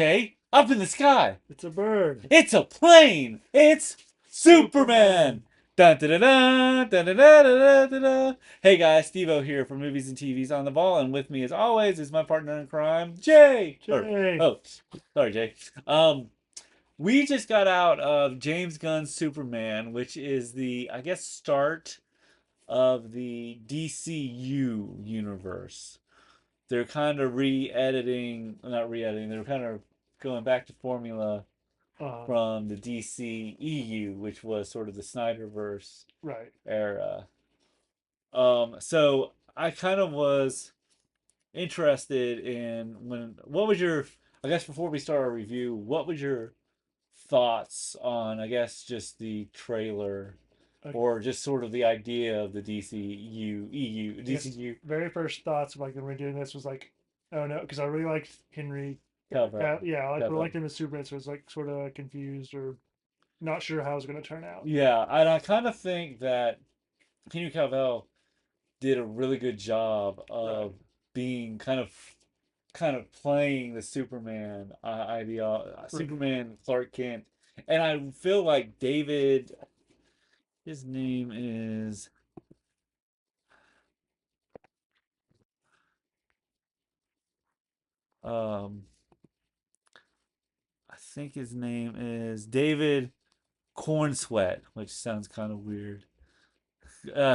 Jay, up in the sky. It's a bird. It's a plane. It's Superman. Dun, dun, dun, dun, dun, dun, dun, dun, dun, dun. Hey guys, Steve-O here for Movies and TVs on the Ball, and with me as always is my partner in crime, Jay. Jay. Oh, sorry, Jay. Um, we just got out of James Gunn's Superman, which is the, I guess, start of the DCU universe. They're kind of re-editing, not re-editing, they're kind of going back to formula Uh, from the DCEU, which was sort of the Snyderverse right. era. So I kind of was interested in what was your, I guess before we start our review, what was your thoughts on, I guess, just the trailer Okay. or just sort of the idea of the I guess DCU very first thoughts of like when we were doing this was like, oh no, because I really liked Henry. cover, Yeah, I like really cover. liked him as Superman, so I was like sort of confused or not sure how it was going to turn out. Yeah, and I kind of think that Henry Cavill did a really good job Right. of being kind of playing the Superman idea, Mhm. Superman Clark Kent, and I feel like David, his name is um, I think his name is David Cornsweat, which sounds kind of weird.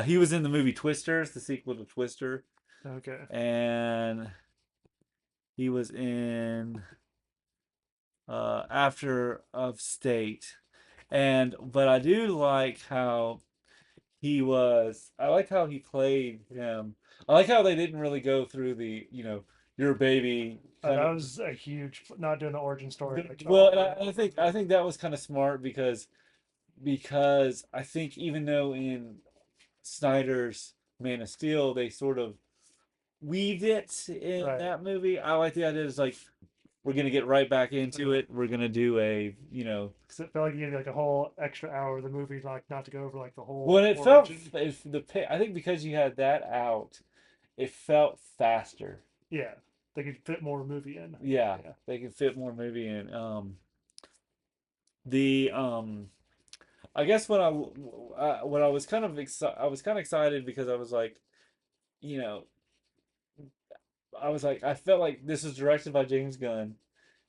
He was in the movie Twisters, the sequel to Twister, Okay. and he was in After of State. And but I do like how I like how he played him. I like how they didn't really go through the, your baby kind That of. was a huge, not doing the origin story like Well, all and the way I over. think I think that was kind of smart because I think even though in Snyder's Man of Steel they sort of weaved it in Right. that movie, I like the idea is like we're gonna get right back into Okay. it. We're gonna do a, Because it felt like you needed like a whole extra hour of the movie, like not to go over like the when whole it felt origin. if I think because you had that out, it felt faster. Yeah, they could fit more movie in. Yeah, Yeah. they can fit more movie in. The I guess what I was kind of I was kind of excited because I was like, you know, I felt like this was directed by James Gunn.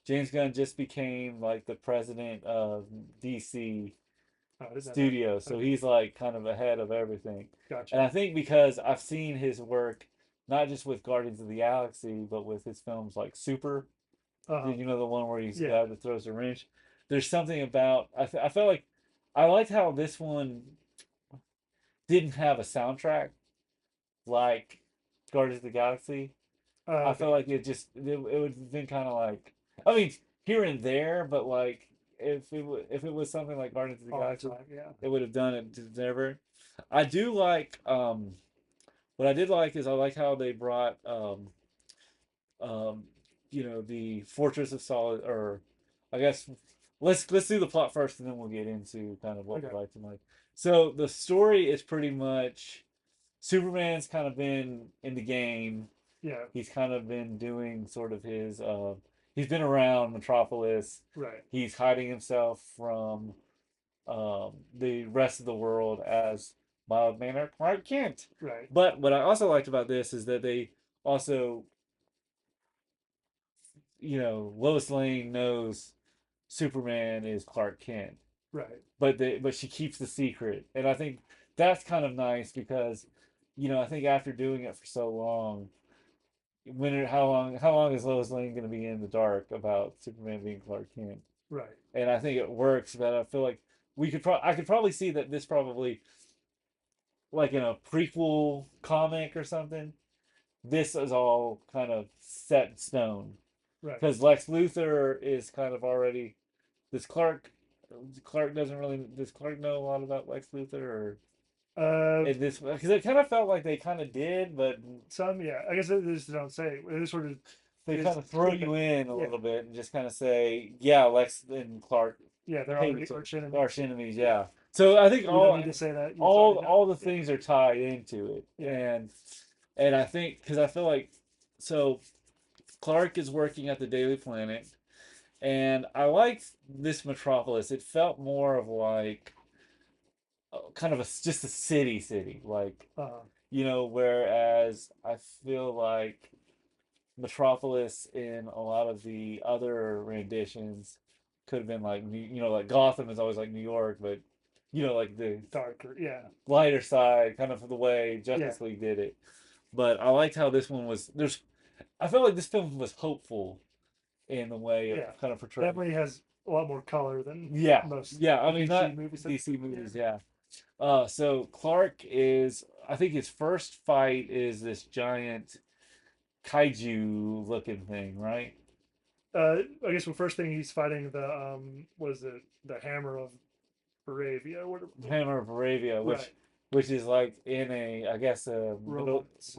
James Gunn just became like the president of DC Oh, I didn't know that. Studio, so Okay, he's like kind of ahead of everything. And gotcha. I think because I've seen his work not just with Guardians of the Galaxy, but with his films like Super. Uh, You know the one where he's the yeah, guy that throws the wrench. There's something about I felt like I liked how this one didn't have a soundtrack like Guardians of the Galaxy. I okay, felt like gotcha. it would have been kind of like, I mean, here and there, but like if it was something like Guardians of the All the Galaxy, time, yeah. it would have done it never. I do like what I did like is I like how they brought um the Fortress of Solid, or I guess let's do the plot first and then we'll get into kind of what we Okay, liked and like. So the story is pretty much Superman's kind of been in the game. yeah, He's kind of been doing sort of his he's been around Metropolis. right, He's hiding himself from the rest of the world as mild mannered Clark Kent. right. But what I also liked about this is that they also, Lois Lane knows Superman is Clark Kent, Right. but she keeps the secret, and I think that's kind of nice because, I think after doing it for so long, how long is Lois Lane going to be in the dark about Superman being Clark Kent? Right. And I think it works, but I feel like I could probably see that this probably like in a prequel comic or something. This is all kind of set in stone Right. because Lex Luthor is kind of already. Does Clark know a lot about Lex Luthor, or Uh, in this, because it kind of felt like they kind of did, but some, yeah. I guess they just don't say. It sort of they is kind of throw hidden. you in a Yeah. little bit and just kind of say, yeah, Lex and Clark Yeah, they're hate already each other, arch enemies. arch enemies, Yeah. yeah. So I think We don't need to say that. It's already all known. the Yeah. things are tied into it, Yeah. and I think because I feel like so Clark is working at the Daily Planet, And I liked this Metropolis. It felt more of like kind of just a city, like Uh, whereas I feel like Metropolis in a lot of the other renditions could have been like like Gotham is always like New York, but like the darker. Yeah. lighter side, kind of the way Yeah. Justice League did it. But I liked how this one was. I felt like this film was hopeful in the way of Yeah. kind of portraying. Definitely has a lot more color than Yeah, most yeah. I mean, DC not movies. DC Yeah. movies. Yeah. So Clark is. I think his first fight is this giant kaiju looking thing, right? I guess the first thing he's fighting the was it the Hammer of Baravia? Hammer of Arabia, Right. which is like in a, I guess a middle. Robots.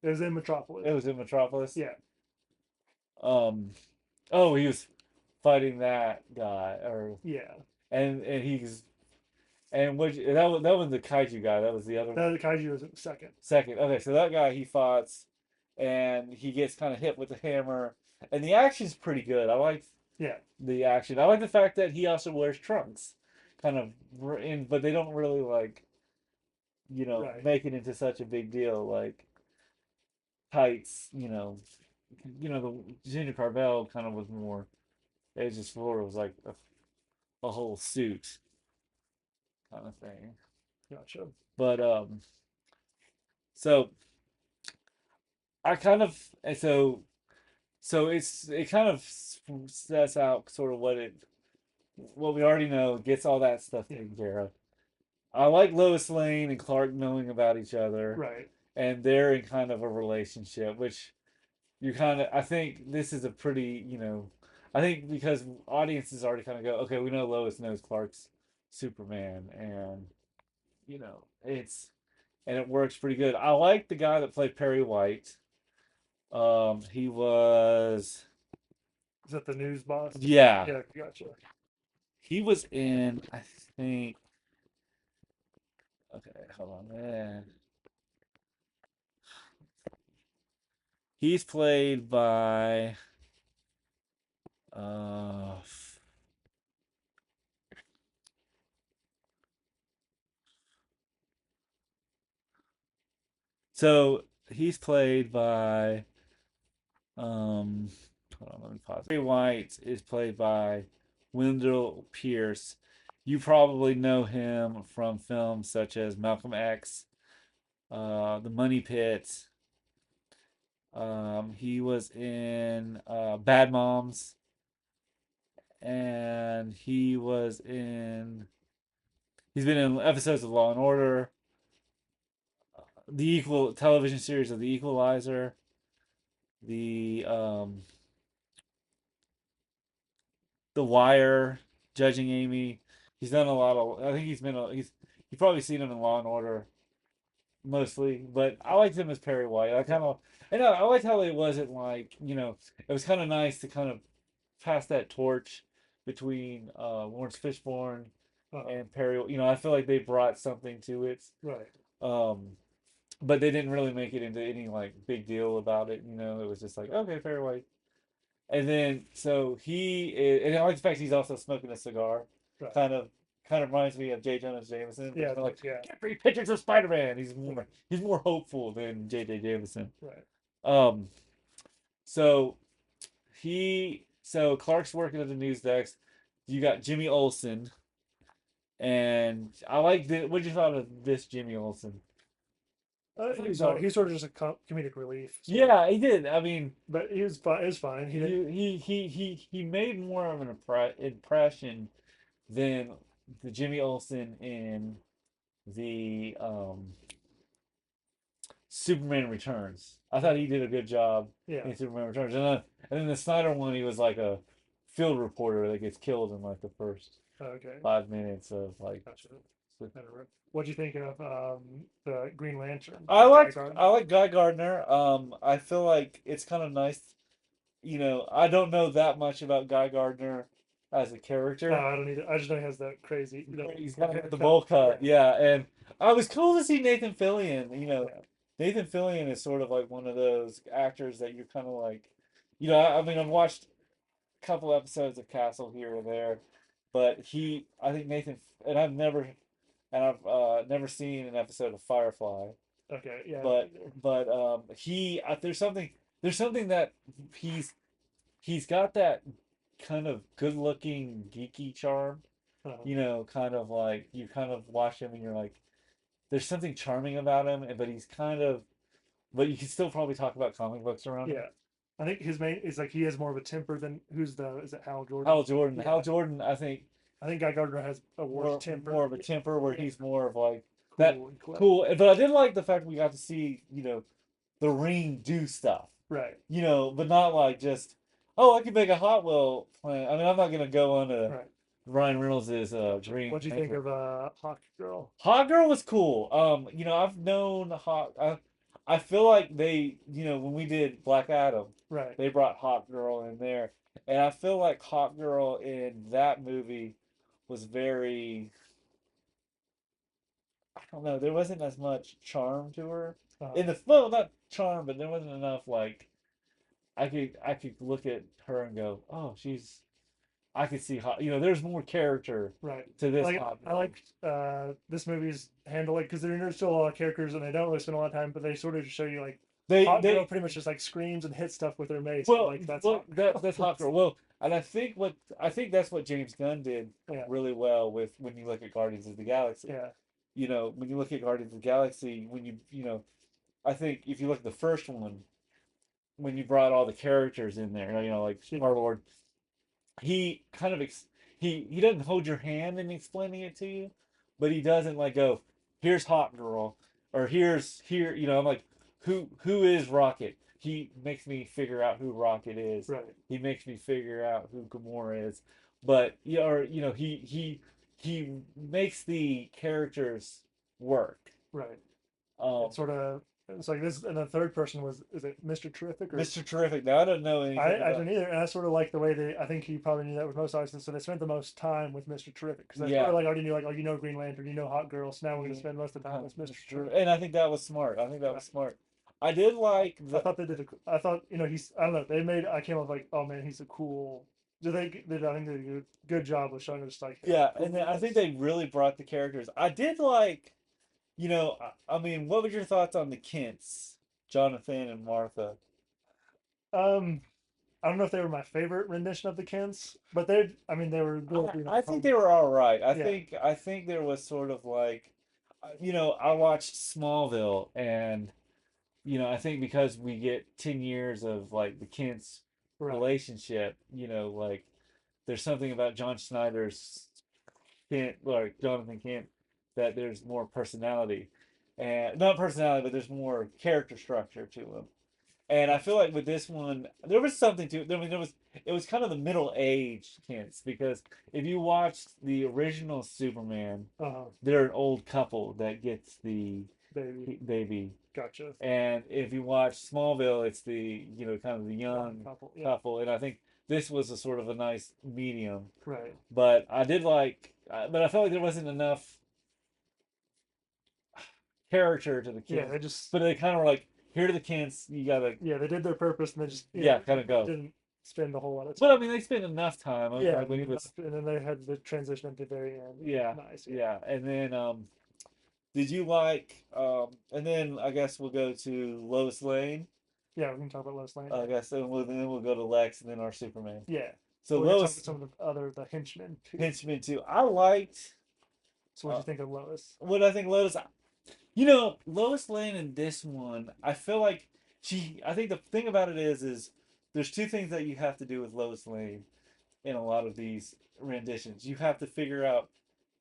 It was in Metropolis. It was in Metropolis. Yeah. Um, oh, he was fighting that guy, or Yeah. and he's and which that was the kaiju guy. That was the other The kaiju was in second. second. Okay, so that guy he fought, and he gets kind of hit with the hammer, and the action's pretty good. I like Yeah. the action. I like the fact that he also wears trunks, kind of but they don't really like Right. make it into such a big deal like tights. The Junior Carvel kind of was more. It was just Florida was like a whole suit kind of thing. Gotcha. But so I kind of and so it kind of sets out sort of what we already know, gets all that stuff Yeah. taken care of. I like Lois Lane and Clark knowing about each other, Right. and they're in kind of a relationship, which you kind of I think this is a pretty I think because audiences already kind of go, okay, we know Lois knows Clark's Superman, and it works pretty good. I like the guy that played Perry White. He was Is that the news boss? yeah, Yeah. Gotcha. he was in I think okay, hold on, man. He's played by uh so he's played by um hold on, let me pause. Perry White is played by Wendell Pierce. You probably know him from films such as Malcolm X, The Money Pit. He was in Bad Moms, and he's been in episodes of Law and Order, the equal television series of The Equalizer, the The Wire, Judging Amy. He's done a lot of. I think you've probably seen him in Law and Order mostly, but I liked him as Perry White. I kind of, and I liked how it wasn't like it was kind of nice to kind of pass that torch between Lawrence Fishburne Uh, and Perry. I feel like they brought something to it, right. um, but they didn't really make it into any like big deal about it. It was just like okay, Perry White. And then so and I like the fact he's also smoking a cigar. Right. Kind of, kind of reminds me of J. Jonah Jameson. Yeah. Like Yeah. get free pictures of Spider-Man. He's more hopeful than J.J. Jameson. Right. Um, so so Clark's working at the news desk. You got Jimmy Olsen, and I like the. What you thought of this Jimmy Olsen? He's sort of just a comedic relief. Yeah, he did. I mean, But he was fine. It was fine. He didn't. he made more of an impression than the Jimmy Olsen in the Superman Returns. I thought he did a good job Yeah. in Superman Returns, and then the Snyder one, he was like a field reporter that gets killed in like the first Okay. 5 minutes of like. Gotcha. What'd you think of the Green Lantern? I like Guy Gardner. I feel like it's kind of nice. I don't know that much about Guy Gardner as a character. I don't need it. I just know he has that crazy. He's got the bowl cut, yeah. And I was cool to see Nathan Fillion. Yeah. Nathan Fillion is sort of like one of those actors that you're kind of like, I mean, I've watched couple episodes of Castle here or there, but I think Nathan, and I've never seen an episode of Firefly, Okay, yeah, me but neither. there's something that he's he's got that kind of good looking geeky charm, Uh, kind of like you kind of watch him and you're like, there's something charming about him, but he's kind of, but you can still probably talk about comic books around him. yeah, I think his main is like he has more of a temper than who's the is it Hal Jordan? Hal Yeah, Jordan, I think I think Guy Gardner has a worse more temper. of a temper where Yeah, he's more of like that cool and clever. cool. But I did like the fact we got to see, the ring do stuff, Right, but not like just, oh, I can make a Hot Wheel plan. I mean, I'm not gonna go on to right. Ryan Reynolds' Gotcha. Green What'd you think Lantern. of Hawk Girl? Hot Girl was cool. I've known Hot. I feel like they, when we did Black Adam, Right. they brought Hot Girl in there, and I feel like Hot Girl in that movie was very. I don't know. There wasn't as much charm to her Uh, in the well, not charm, but there wasn't enough like I could look at her and go, oh, she's. I could see hot. There's more character right. to this Like Hot I Girl. like this movie's handle it because there's still a lot of characters and they don't really spend a lot of time, but they sort of just show you like They Hot Girl they pretty much just like screams and hits stuff with her mace. But Well, like that's look, Hawk that's Girl. Hot Girl. Well, and I think that's what James Gunn did Yeah, really well with when you look at Guardians of the Galaxy. yeah, When you look at Guardians of the Galaxy, I think if you look at the first one, when you brought all the characters in there, like yeah. Star Lord, he kind of he doesn't hold your hand in explaining it to you, but he doesn't like go, here's Hot Girl, or here. I'm like, who is Rocket? He makes me figure out who Rocket is. Right, He makes me figure out who Gamora is. But yeah, or he makes the characters work. right. Um, It's sort of it's like this, and the third person was is it Mr. Terrific or Mr. Terrific. Now I don't know anything I about. don't either, and I sort of like the way they. I think he probably knew that with most artists, so they spent the most time with Mr. Terrific because they sort Yeah. of like already knew like oh you know Green Lantern, you know Hot Girl, so now we're gonna spend most of the time with Mr. Terrific. And I think that was smart. I think that was Right. smart. I did like I the thought they did. I thought he's. I don't know. They made. I came up like oh man he's a cool. Do they? Did I think they did a good job of showing us like how Yeah, cool and then he I think is. they really brought the characters. I did like, I mean, what was your thoughts on the Kents, Jonathan and Martha? Um, I don't know if they were my favorite rendition of the Kents, but they. I mean they were good. I think they were all right. I Yeah. think I think there was sort of like, I watched Smallville, and I think because we get 10 years of like the Kents Right. relationship, like there's something about John Schneider's Kent, like Jonathan Kent, that there's more personality, and not personality, but there's more character structure to him. And I feel Gotcha. like with this one, there was something to it. I mean, it was kind of the middle aged Kents, because if you watched the original Superman, Uh, they're an old couple that gets the baby. baby, Gotcha. and if you watch Smallville, it's the kind of the Young young couple. Yeah. couple, and I think this was a sort of a nice medium. Right. But I did like, but I felt like there wasn't enough character to the Yeah. Kents. They just. But they kind of were like, here are the Kents, you gotta, Yeah. They did their purpose and they just. Yeah. yeah, kind of go. Didn't spend a whole lot of But I time. mean, they spent enough time. Yeah. Like when he was, And then they had the transition at the very end. yeah, Nice. Yeah. yeah. And then, did you like, and then I guess we'll go to Lois Lane. Yeah. We can talk about Lois Lane. I guess then we'll go to Lex and then our Superman. Yeah. So We're gonna talk Lois about some of the henchmen too. Henchman too. I liked, So what do uh, you think of Lois? what I think Lois. Lois Lane in this one, I feel like I think the thing about it is there's two things that you have to do with Lois Lane in a lot of these renditions. You have to figure out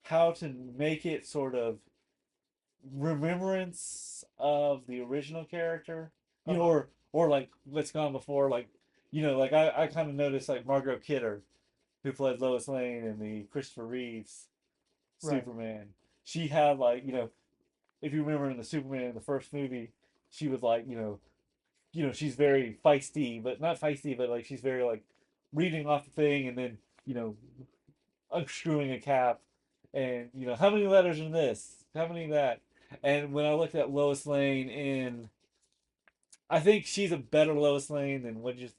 how to make it sort of remembrance of the original character, Uh huh. or like what's gone before, like, like I kind of noticed like Margot Kidder, who played Lois Lane in the Christopher Reeves Right. Superman. She had like, if you remember in the Superman in the first movie, she was like, she's very feisty, but not feisty, but like she's very like reading off the thing and then, you know, unscrewing a cap, and how many letters in this, how many in that. And when I looked at Lois Lane in, I think she's a better Lois Lane than what just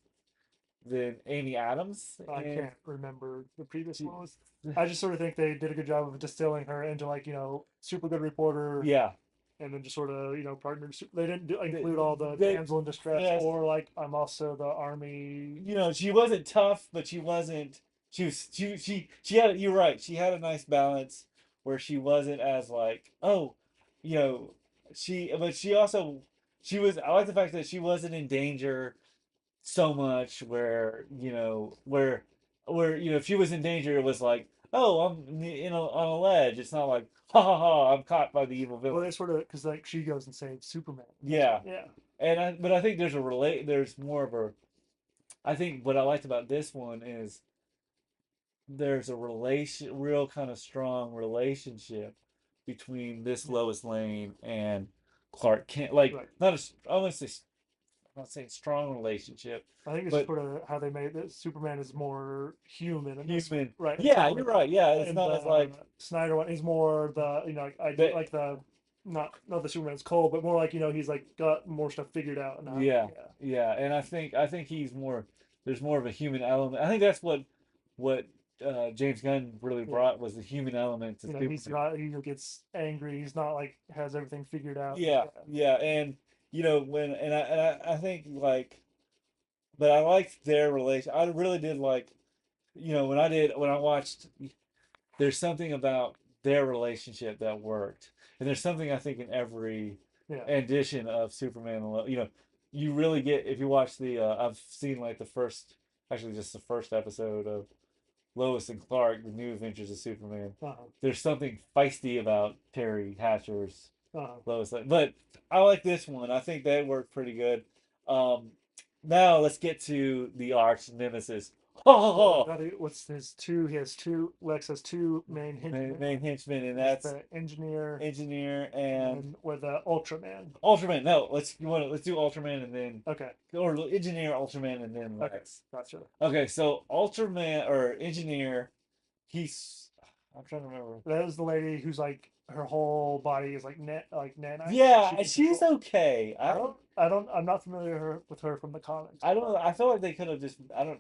than Amy Adams, I and can't remember the previous she, one was. I just sort of think they did a good job of distilling her into like super good reporter, yeah, and then just sort of partners. They didn't they, include all the they damsel in distress yes, or like I'm also the army. she wasn't tough, but she wasn't. She had. You're right. She had a nice balance where she wasn't as like, oh, you know, but she also she was. I like the fact that she wasn't in danger so much where if she was in danger, it was like, oh, I'm on a ledge. It's not like, ha ha ha, I'm caught by the evil Well, villain. they sort of because like she goes and saves Superman. That's what, Yeah, yeah, but I think there's more of a. I think what I liked about this one is there's a real kind of strong relationship between this yeah, Lois Lane and Clark Kent. Like right. not a, I want to say, I'm not saying strong relationship, I think it's just but sort of how they made it. Superman is more human in this one, human. right? And Yeah, so you're right. Yeah, it's and not as the like Snyder one is more the like idea that. like the not the Superman's cold, but more like he's like got more stuff figured out and how Yeah, yeah yeah, and I think he's more. There's more of a human element. I think that's what James Gunn really yeah brought was the human element to he's Superman. got he gets angry. He's not like has everything figured out. Yeah, Yeah, yeah, and when I think like, but I liked their relation. I really did like when I watched. There's something about their relationship that worked, and there's something I think in every yeah, edition of Superman. You really get if you watch the. I've seen like actually just the first episode of Lois and Clark, the New Adventures of Superman. uh-huh, There's something feisty about Terry Hatcher's uh-huh. Lois Lane, but I like this one. I think that worked pretty good. Um, Now let's get to the arch nemesis. Ho ho Well, I ho! got what's his two? He has two. Lex has two main henchmen. Main henchman, and There's that's the engineer, engineer and and then with the Ultraman. Ultraman. No, let's do Ultraman and then Okay, or engineer Ultraman and then okay, Lex. gotcha. Okay, so Ultraman or engineer, he's I'm trying to remember. That is the lady who's like her whole body is like like nanites. Yeah, She and can she's control. okay. I'm not familiar with her from the comics, I don't but I feel like they could have just I don't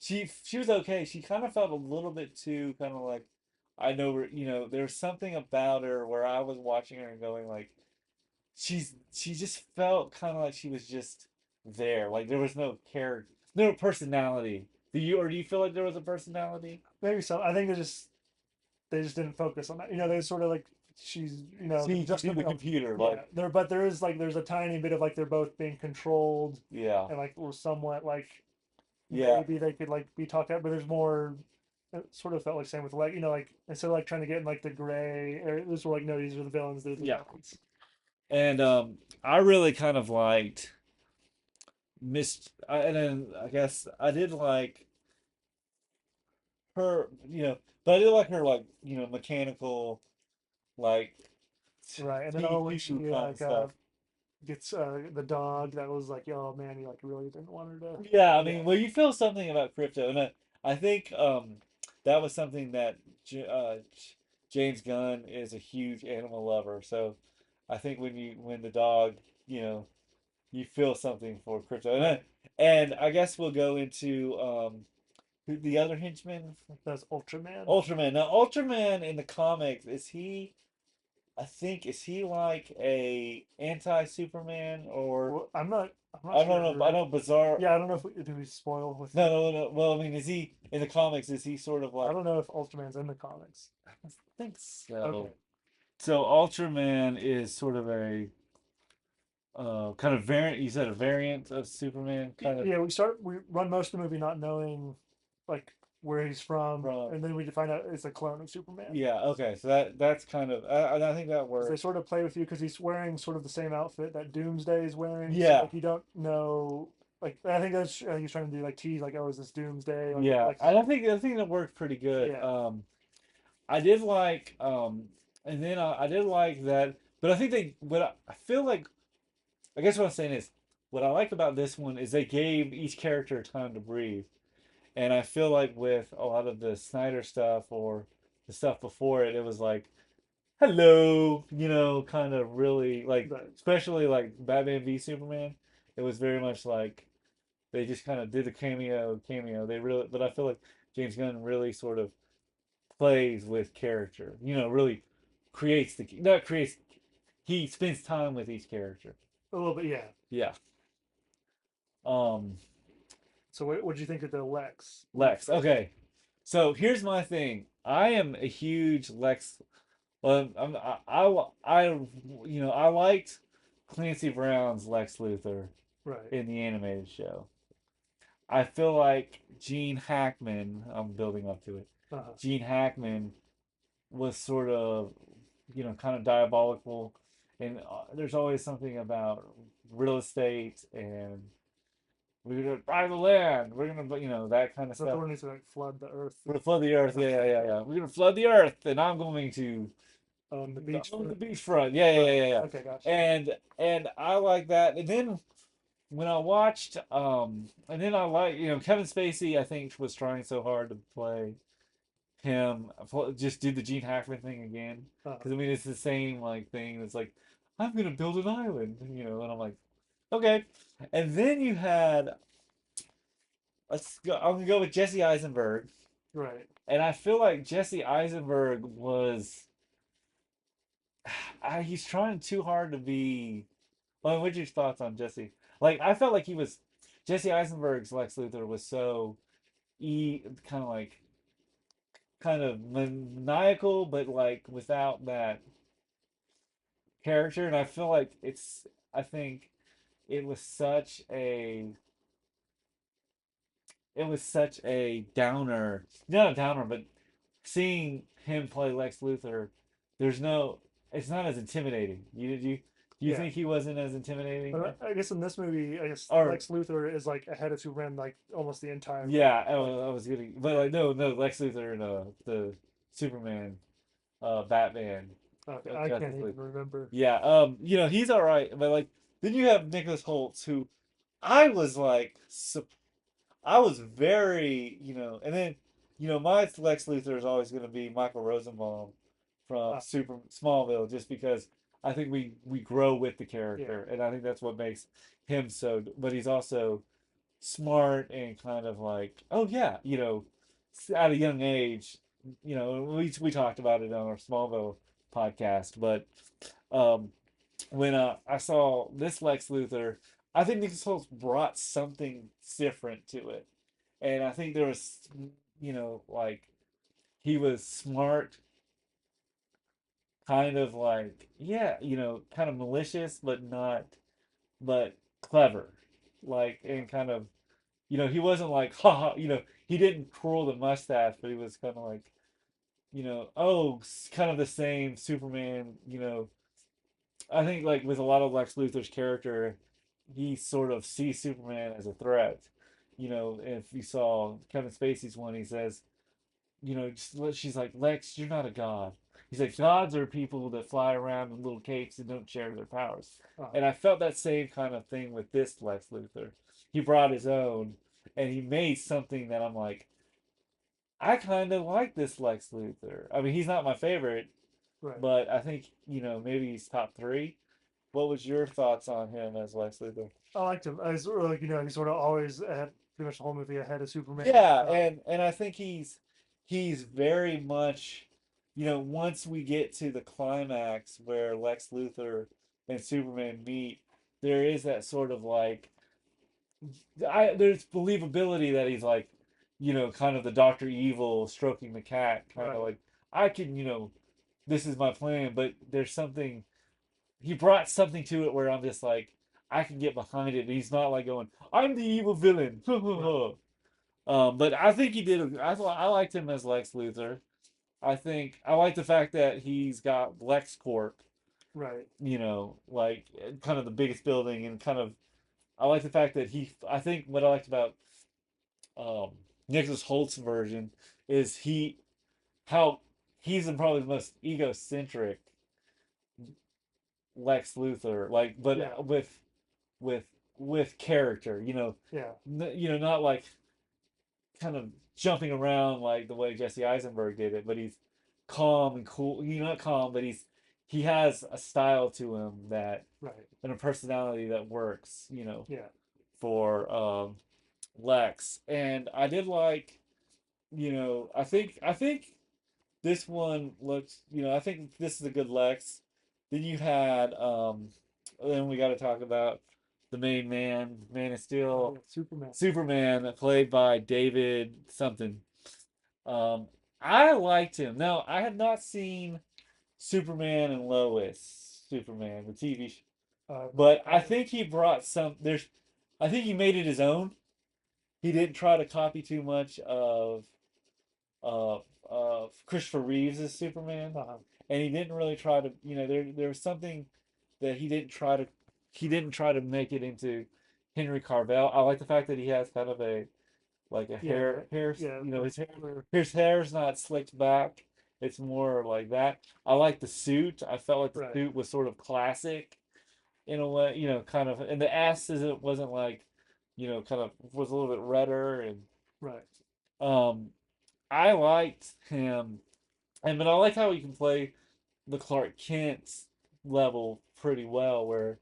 she was okay. She kind of felt a little bit too kind of like I know there's something about her where I was watching her and going like she just felt kind of like she was just there. Like there was no character, no personality. Do you feel like there was a personality? maybe so. I think they just didn't focus on that. They sort of like she's She's just in the a, computer, yeah like there, but there's a tiny bit of like they're both being controlled yeah, and like or somewhat like yeah, maybe they could like be talked at, but there's more. It sort of felt like same with like like instead of like trying to get in like the gray area, it was like no, these are the villains, they're the yeah. villains. And I really kind of liked and then I guess I did like her, but I did like her like mechanical like Right, and then when she TQ kind of like stuff. gets the dog, that was like oh man, he like really didn't want her to. Yeah, I Yeah, mean, well, you feel something about crypto, and I think that was something that James Gunn is a huge animal lover. So I think when the dog, you know, you feel something for crypto, right. and I guess we'll go into the other henchman, That's Ultraman. Ultraman. Now, Ultraman in the comics is he like a anti-Superman or Well, I'm not I don't know. I sure. know Bizarre. Yeah, I don't know if do we spoil with. No, no, no. Well, I mean, is he in the comics? Is he sort of I like? don't know if Ultraman's in the comics. I think Okay. so. So Ultraman is sort of a kind of variant. You said a variant of Superman, kind of Yeah, we run most of the movie not knowing like where he's from, from. and then we find out it's a clone of Superman. Yeah. Okay. So that's kind of. I think that Because they works. sort of play with you because he's wearing sort of the same outfit that Doomsday is wearing, so Yeah. like you don't know. Like I think that's he's trying to do like tease like oh is this Doomsday Yeah. like I think that worked pretty good. yeah I did like and then I did like that, but I think I feel like I guess what I'm saying is what I liked about this one is they gave each character time to breathe. And I feel like with a lot of the Snyder stuff or the stuff before it, it was like, hello, kind of really like, but especially like Batman v Superman. It was very much like, They just kind of did the cameo. They really, but I feel like James Gunn really sort of plays with character. Really creates the not creates. He spends time with each character. A little bit, yeah. Yeah. Um, So what do you think of the Lex Lex. Luthor? Okay. So here's my thing. I am a huge Lex. Well, I liked Clancy Brown's Lex Luthor Right. in the animated show. I feel like Gene Hackman. I'm building up to it. Uh-huh. Gene Hackman was sort of, kind of diabolical, and there's always something about real estate and we're gonna buy the land. We're gonna, that kind of Is that the stuff. one who's like flood the earth? We're gonna flood the earth. Yeah, yeah, Okay, yeah, yeah. yeah. We're gonna flood the earth, and I'm going to On the beach own the front. beachfront. Yeah, yeah, Right. yeah, yeah. Okay, gotcha. And I like that. And then when I watched, and then I like, Kevin Spacey. I think was trying so hard to play him. Just do the Gene Hackman thing again. Uh, Because I mean, it's the same like thing. It's like I'm gonna build an island, and I'm like, okay. And then you had, let's go. I'm gonna go with Jesse Eisenberg. right. And I feel like Jesse Eisenberg was, he's trying too hard to be. Well, what's your thoughts on Jesse? Like, I felt like Jesse Eisenberg's Lex Luthor was so kind of like, kind of maniacal, but like without that character. And I feel like I think it was such a, it was such a downer, not a downer, but seeing him play Lex Luthor, there's no, it's not as intimidating. Do you Yeah. think he wasn't as intimidating? But I guess in this movie, I guess Or Lex Luthor is like ahead of Superman like almost the entire movie. yeah, Like, I was gonna, but like no, no, Lex Luthor and the Superman, Batman, okay, I Justice can't even League. remember. Yeah, he's all right, but like then you have Nicholas Holtz, who I was like, I was very, and then, my Lex Luthor is always going to be Michael Rosenbaum from Uh, Super Smallville, just because I think we grow with the yeah. character, and I think that's what makes him so. But he's also smart and kind of like, oh yeah, at a young age, we talked about it on our Smallville podcast, but um, when I saw this Lex Luthor, I think Nicholas Holtz brought something different to it, and I think there was, like he was smart, kind of like, yeah, kind of malicious, but not, but clever, like, and kind of, he wasn't like ha ha, he didn't twirl the mustache, but he was kind of like, oh, kind of the same Superman, I think like with a lot of Lex Luthor's character, he sort of sees Superman as a threat. If you saw Kevin Spacey's one, he says, she's like, Lex, you're not a god. He's like, gods are people that fly around in little capes and don't share their powers. Uh, And I felt that same kind of thing with this Lex Luthor. He brought his own, and he made something that I'm like, I kind of like this Lex Luthor. I mean, he's not my favorite, right. but I think, maybe he's top three. What was your thoughts on him as Lex Luthor? I liked him. I was like he's sort of always ahead, pretty much the whole movie ahead of Superman. Yeah, and I think he's very much, once we get to the climax where Lex Luthor and Superman meet, there is that sort of like, there's believability that he's like, kind of the Doctor Evil stroking the cat, kind of Right. like, I can, this is my plan, but there's something, he brought something to it where I'm just like, I can get behind it. And he's not like going, I'm the evil villain. Right. But I think he did. I liked him as Lex Luthor. I think I like the fact that he's got LexCorp. Right. Like kind of the biggest building, and kind of. I like the fact that he. I think what I liked about um, Nicholas Holt's version is how he's probably the most egocentric Lex Luthor. Like, Yeah. but with with character. Yeah. Not like kind of jumping around like the way Jesse Eisenberg did it, but he's calm and cool. Not calm, but he has a style to him that Right. and a personality that works. Yeah. For Lex, and I did like, I think this one looks, I think this is a good Lex. Then you had, then we got to talk about the main man, Man of Oh Steel, yeah, Superman. Superman, played by David something. Um, I liked him. Now, I had not seen Superman and Lois, Superman, the TV show, Not but I either. think he brought I think he made it his own. He didn't try to copy too much of Christopher Reeves' Superman, Uh-huh. and he didn't really try to, there was something that he didn't try to make it into Henry Carvel. I like the fact that he has kind of a like a Yeah, hair, yeah, where- his hair's not slicked back. It's more like that. I like the suit. I felt like the right, suit was sort of classic in a way, kind of, and the S is it wasn't like, kind of was a little bit redder, and right. um I liked him, and but I like how he can play the Clark Kent level pretty well, where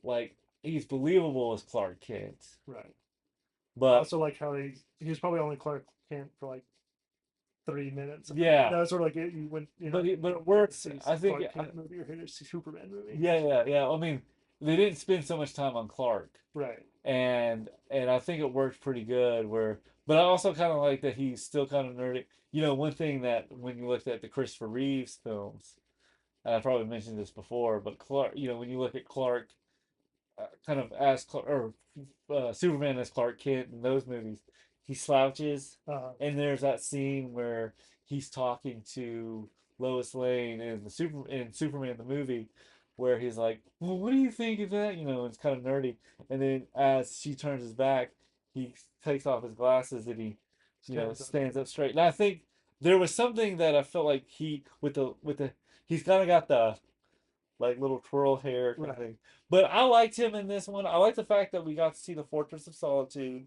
like he's believable as Clark Kent, Right. I but also like how he was probably only Clark Kent for like 3 minutes. yeah, That was sort of like it. You went, but it here to works. see I think, Clark Kent movie or here to see Superman movie. yeah, yeah, yeah. I mean, they didn't spend so much time on Clark, Right. and I think it worked pretty good. But I also kind of like that he's still kind of nerdy. One thing that when you looked at the Christopher Reeves films, and I probably mentioned this before, but Clark, when you look at Clark, kind of as Clark, or Superman as Clark Kent in those movies, he slouches, Uh, and there's that scene where he's talking to Lois Lane in Superman the movie, where he's like, "Well, what do you think of that?" It's kind of nerdy, and then as she turns his back, he takes off his glasses and he, stands up. stands up straight. And I think there was something that I felt like he with the he's kind of got the like little twirl hair kind of Right. thing. But I liked him in this one. I like the fact that we got to see the Fortress of Solitude.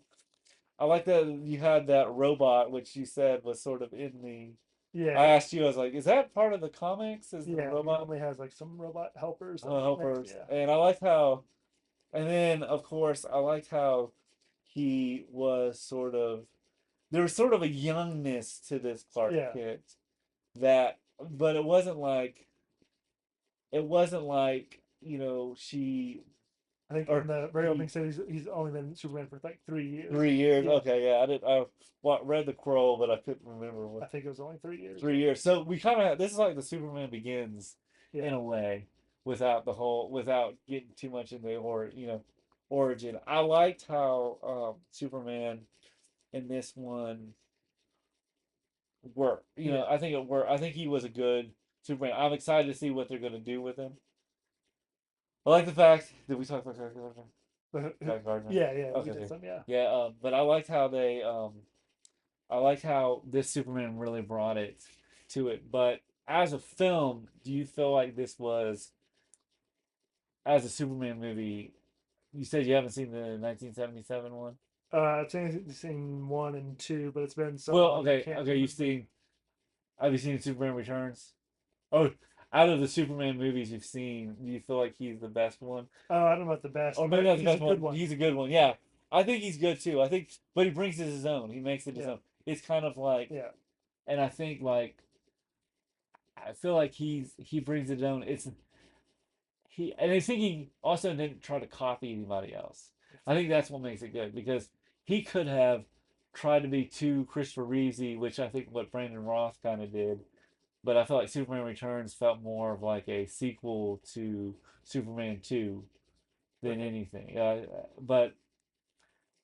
I like that you had that robot, which you said was sort of in the. I Yeah. asked you, I was like, is that part of the comics? Is the Yeah. He robot normally has like some robot helpers that helpers? yeah. And I liked how, and then of course, I liked how he was sort of. There was sort of a youngness to this Clark Yeah. Kent that, but it wasn't like she I think in or the very opening he scene, he's only been Superman for like 3 years. 3 years. Yeah. Okay, yeah, I did. Read the scroll, but I couldn't remember I what think it was only 3 years. 3 years. So we kind of this is like the Superman Begins Yeah. in a way, without getting too much in the origin. I liked how Superman in this one worked. Yeah. I think it worked. I think he was a good Superman. I'm excited to see what they're gonna do with him. I like the fact that we talked about But, Guy Gardner. yeah. Yeah. We Okay, did okay. some. Yeah. Yeah, but I liked how I liked how this Superman really brought it to it. But as a film, do you feel like this was as a Superman movie? You said you haven't seen the 1977 one. I've seen one and two, but it's been so Well, long I okay, can't okay. remember. Have you seen Superman Returns? Oh, out of the Superman movies you've seen, do you feel like he's the best one? Oh, I don't know about the best, Or maybe but not the he's a best good one. one. He's a good one. Yeah, I think he's good too. I think, but he brings it his own. He makes it his Yeah. own. It's kind of like, Yeah. and I think like I feel like he brings it down. And I think he also didn't try to copy anybody else. I think that's what makes it good because he could have tried to be too Christopher Reevesy, which I think what Brandon Roth kind of did. But I felt like Superman Returns felt more of like a sequel to Superman 2 than Right. anything. But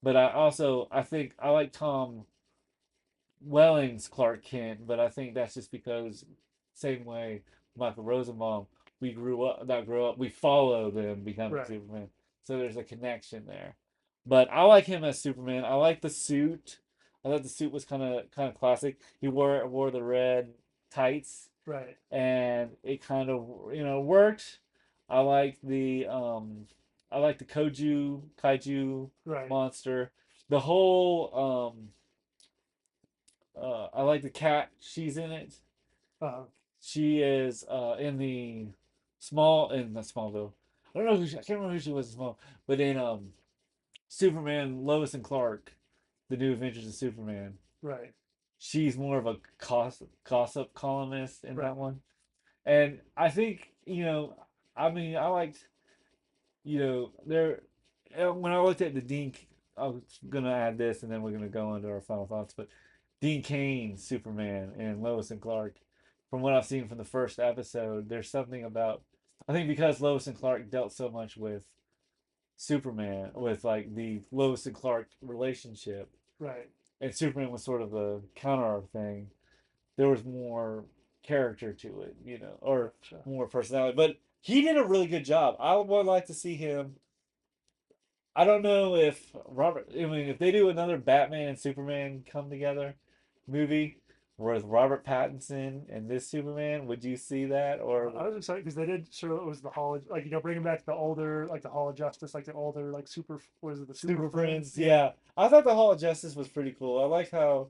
I think I like Tom Welling's Clark Kent, but I think that's just because same way Michael Rosenbaum, we follow them becoming Right. Superman. So there's a connection there. But I like him as Superman. I like the suit. I thought the suit was kind of classic. He wore the red tights Right. and it kind of worked. I like the kaiju Right. monster. The whole I like the cat. She's in it. Uh, She is in the in the Smallville. I don't know I can't remember who she was in Small, but in Superman, Lois and Clark. the New Adventures of Superman. Right. She's more of a gossip columnist in Right. that one. And I think, I mean, I liked, there, when I looked at the I was going to add this and then we're going to go into our final thoughts, but Dean Cain's Superman and Lois and Clark, from what I've seen from the first episode, there's something about, I think because Lois and Clark dealt so much with Superman, with like the Lois and Clark relationship, Right. and Superman was sort of the counter thing, there was more character to it, or Gotcha. more personality. But he did a really good job. I would like to see him. I don't know if I mean, if they do another Batman and Superman come together movie with Robert Pattinson and this Superman, would you see that? Or I was excited because they did show it was the Hall, like bringing back the older, like the Hall of Justice, like the older, like super, was it the Super Super Friends? Friends? Yeah. Yeah, I thought the Hall of Justice was pretty cool. I liked how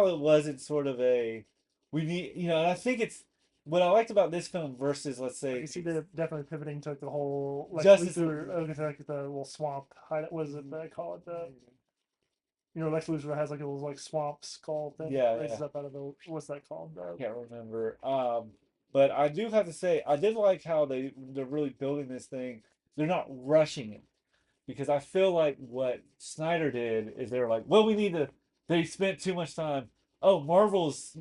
it wasn't sort of a we need, and I think it's what I liked about this film versus, let's I say, can see they're definitely pivoting to like the whole Lex Justice. Luthor, like the little swamp. What is it that I call it? Lex Luthor has like a little like swamp skull thing that Yeah, yeah. raises up out of the, what's that called? I can't remember. But I do have to say, I did like how they're really building this thing. They're not rushing it because I feel like what Snyder did is they were like, well, we need to. They spent too much time. Oh, Marvel's,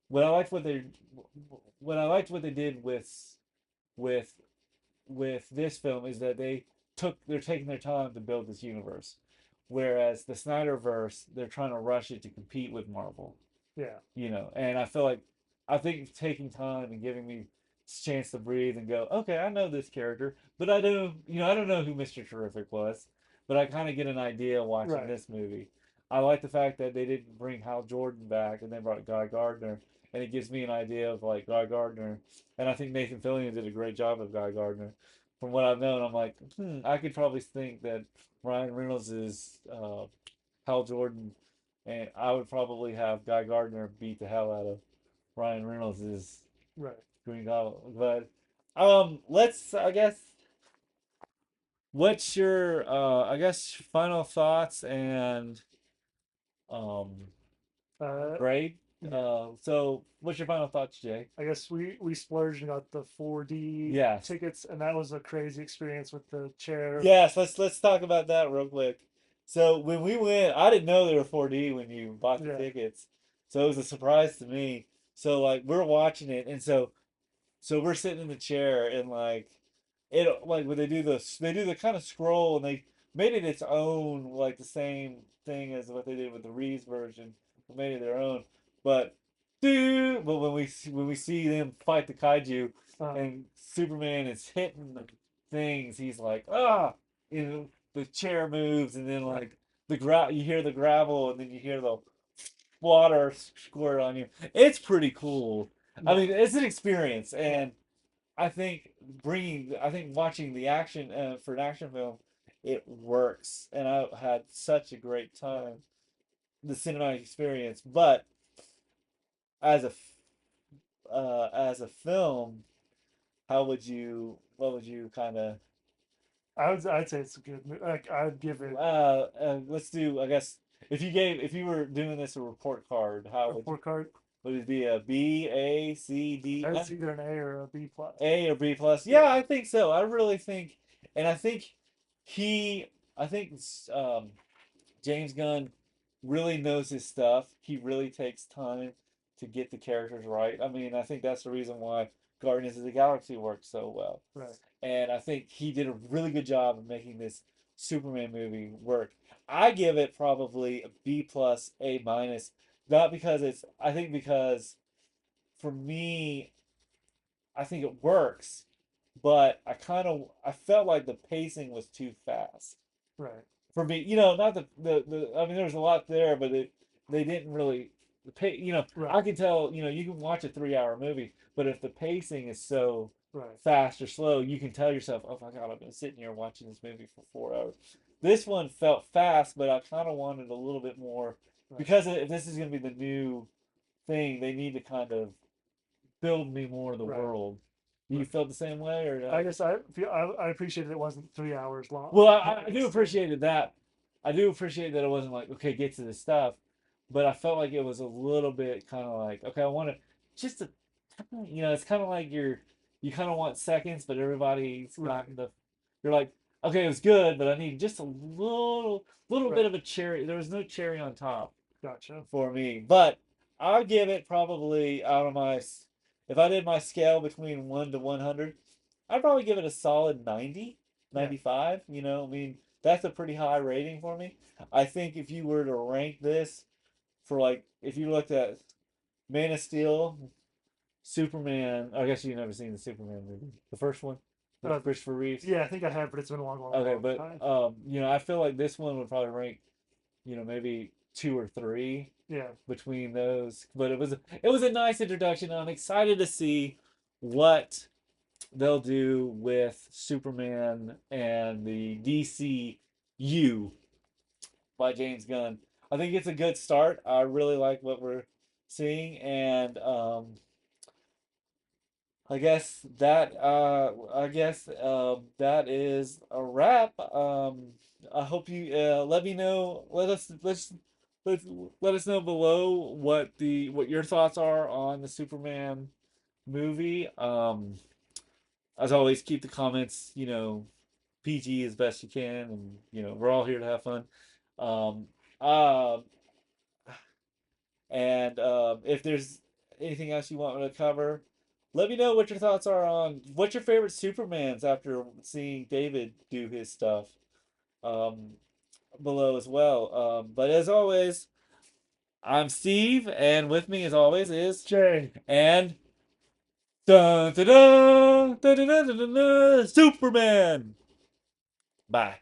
what I liked what they did with with this film is that they're taking their time to build this universe, whereas the Snyderverse they're trying to rush it to compete with Marvel. Yeah. And I think taking time and giving me a chance to breathe and go, okay, I know this character, but I don't know who Mr. Terrific was, but I kind of get an idea watching Right. this movie. I like the fact that they didn't bring Hal Jordan back and they brought Guy Gardner, and it gives me an idea of like Guy Gardner, and I think Nathan Fillion did a great job of Guy Gardner. From what I've known, I'm like, I could probably think that Ryan Reynolds is Hal Jordan, and I would probably have Guy Gardner beat the hell out of Ryan Reynolds' Right. Green Goblin. But let's I guess what's your I guess final thoughts and um Uh, grade? yeah. So what's your final thoughts, Jay? I guess we splurged and got the 4D Yes. tickets, and that was a crazy experience with the chair. Yes, let's talk about that real quick. So when we went, I didn't know they were 4D when you bought the Yeah. tickets. So it was a surprise to me. So like we're watching it, and so we're sitting in the chair, and like it like when they do the kind of scroll, and they made it its own, like the same thing as what they did with the Reeves version, but made it their own. But but when we see them fight the kaiju Uh, and Superman is hitting the things, he's like, ah, the chair moves, and then right. like you hear the gravel, and then you hear the water squirt on you. It's pretty cool. I Yeah. mean, it's an experience, Yeah. and I think watching the action for an action film, it works, and I had such a great Right. time, the cinematic experience. But as as a film, what would you kind of I'd say it's a good movie. Like I'd give it let's do, I guess, if you were doing this a report card, how a four card. would it be a B, A, C, D, That's either an A or a B plus. A or B plus? Yeah. Yeah, I think so. I really think, and he, I think James Gunn really knows his stuff. He really takes time to get the characters right. I mean, I think that's the reason why Guardians of the Galaxy worked so well. Right. And I think he did a really good job of making this Superman movie work. I give it probably a B plus, A minus, not because I think because for me, I think it works, but I felt like the pacing was too fast Right. for me. Not the I mean, there was a lot there, but they didn't really the pay. Right. I can tell. You can watch a 3 hour movie, but if the pacing is so Right. fast or slow, you can tell yourself, "Oh my God, I've been sitting here watching this movie for 4 hours." This one felt fast, but I kind of wanted a little bit more Right. because if this is going to be the new thing, they need to kind of build me more of the Right. world. You Right. felt the same way, or I guess I appreciated it wasn't 3 hours long. well, That I do makes sense. appreciate that I do appreciate that it wasn't like, okay, get to the stuff, but I felt like it was a little bit kind of like, okay, I want to just to, it's kind of like you kind of want seconds, but everybody's Right. gotten you're like, okay, it was good, but I need just a little bit Right. of a cherry. There was no cherry on top Gotcha. for me, but I'll give it probably out of if I did my scale between 1 to 100, I'd probably give it a solid 90, Yeah. 95. I mean, that's a pretty high rating for me. I think if you were to rank this for like, if you looked at Man of Steel, Superman, I guess you've never seen the Superman movie, the first one with Uh, Christopher Reeves. yeah, I think I have, but it's been a long, long, Okay, long but time. I feel like this one would probably rank, maybe two or three Yeah. between those. But it was a nice introduction. I'm excited to see what they'll do with Superman and the DCU by James Gunn. I think it's a good start. I really like what we're seeing, and that is a wrap. I hope you let me know. Let's let us know below what your thoughts are on the Superman movie. As always, keep the comments PG as best you can, and we're all here to have fun. Um, uh, and if there's anything else you want me to cover, let me know what your thoughts are on what's your favorite Supermans after seeing David do his stuff um, below as well. But as always, I'm Steve, and with me as always is Jay. and dun, dun, dun, dun, dun, dun, dun, dun, Superman. Bye.